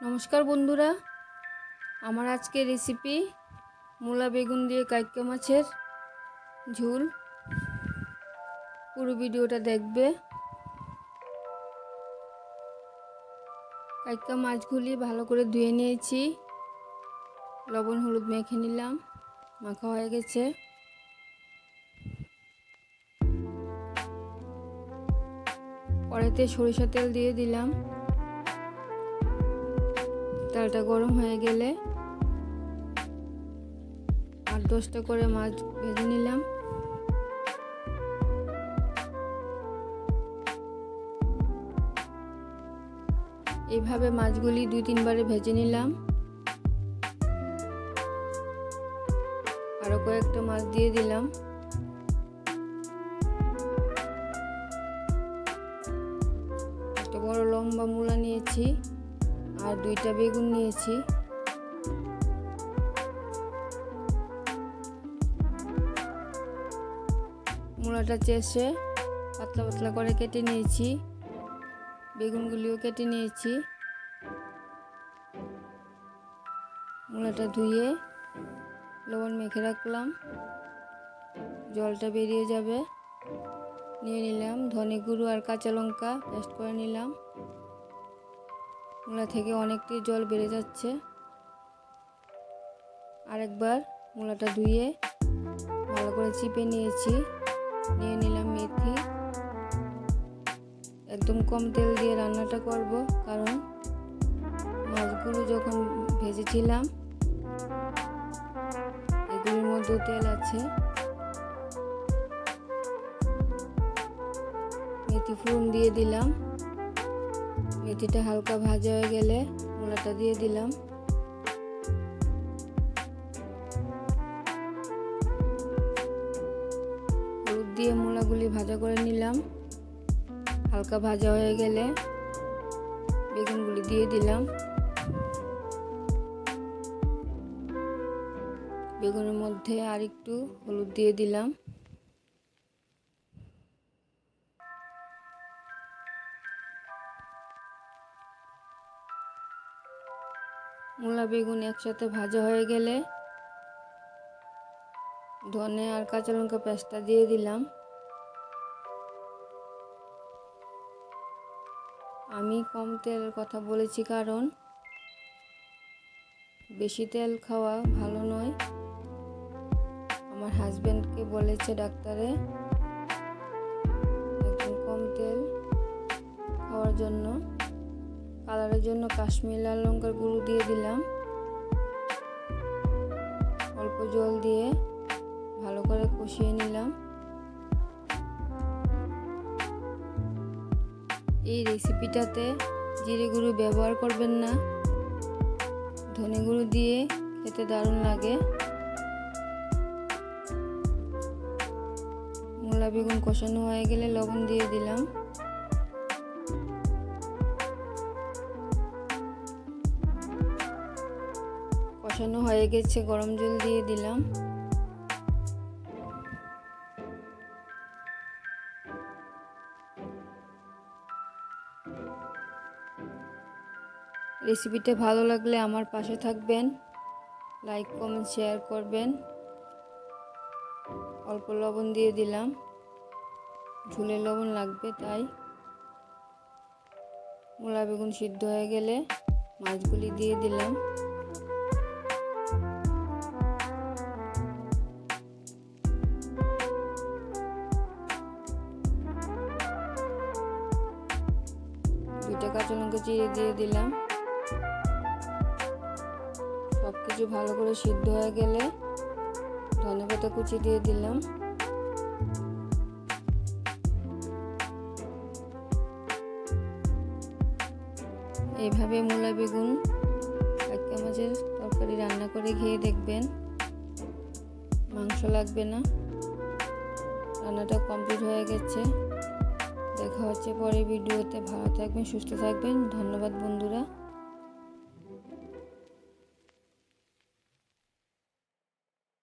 নমস্কার বন্ধুরা, আমার আজকের রেসিপি মূলা বেগুন দিয়ে কাইক্কা মাছের ঝোল। পুরো ভিডিওটা দেখবে। কাইক্কা মাছগুলি ভালো করে ধুয়ে নিয়েছি, লবণ হলুদ মেখে নিলাম, মাখা হয়ে গেছে। কড়াইতে সরিষা তেল দিয়ে দিলাম। তেলটা গরম হয়ে গেলে 8-10টা করে মাছ ভেজে নিলাম। এইভাবে মাছগুলি 2-3 বারে ভেজে নিলাম। আরো কয়েকটা মাছ দিয়ে দিলাম। একটা বড় লম্বা মূলা নিয়েছি আর 2টা বেগুন নিয়েছি। মূলাটা চেষে পাতলা পাতলা করে কেটে নিয়েছি, বেগুনগুলিও কেটে নিয়েছি। মূলাটা ধুয়ে লবণ মেখে রাখলাম, জলটা বেরিয়ে যাবে। নিয়ে নিলাম ধনে গুঁড়ো আর কাঁচা লঙ্কা পেস্ট করে নিলাম। মূলা থেকে অনেকটাই জল বেড়ে যাচ্ছে। আরেকবার মূলাটা ধুয়ে ভালো করে চিপে নিয়েছি। নিয়ে নিলাম মেথি। একদম কম তেল দিয়ে রান্নাটা করব, কারণ মাছগুলো যখন ভেজেছিলাম এগুলোর মধ্যে তেল আছে। মেথি ফোড়ন দিয়ে দিলাম। মেথিটা হালকা ভাজা হয়ে গেলে মূলাটা দিয়ে দিলাম। হলুদ দিয়ে মূলাগুলি ভাজা করে নিলাম। হালকা ভাজা হয়ে গেলে বেগুনগুলি দিয়ে দিলাম। বেগুনের মধ্যে আর একটু হলুদ দিয়ে দিলাম। মূলা বেগুন একসাথে ভাজা হয়ে গেলে ধনে আর কাঁচা লঙ্কা পেস্টটা দিয়ে দিলাম। আমি কম তেলের কথা বলেছি, কারণ বেশি তেল খাওয়া ভালো নয়। আমার হাজবেন্ডকে বলেছে ডাক্তারে একদম কম তেল খাওয়ার জন্য। কালারের জন্য কাশ্মীরি লাল লঙ্কার গুঁড়ো দিয়ে দিলাম। অল্প জল দিয়ে ভালো করে কষিয়ে নিলাম। এই রেসিপিটাতে জিরে গুঁড়ো ব্যবহার করবেন না, ধনে গুঁড়ো দিয়ে খেতে দারুণ লাগে। মূলা বেগুন কষানো হয়ে গেলে লবণ দিয়ে দিলাম। কষানো হয়ে গেছে, গরম জল দিয়ে দিলাম। রেসিপিটা ভালো লাগলে আমার পাশে থাকবেন, লাইক কমেন্ট শেয়ার করবেন। অল্প লবণ দিয়ে দিলাম, ঝোলে লবণ লাগবে তাই। মূলা বেগুন সিদ্ধ হয়ে গেলে মাছগুলি দিয়ে দিলাম। দুইটা কাঁচা লঙ্কা চিড়ে দিয়ে দিলাম। সবকিছু ভালো করে সিদ্ধ হয়ে গেলে ধনেপাতা কুচি দিয়ে দিলাম। এইভাবে মূলা বেগুন কাইক্কা মাছের তরকারি রান্না করে খেয়ে দেখবেন, মাংস লাগবে না। রান্নাটা কমপ্লিট হয়ে গেছে। দেখা হচ্ছে পরের ভিডিওতে। ভালো থাকবেন, সুস্থ থাকবেন। ধন্যবাদ বন্ধুরা।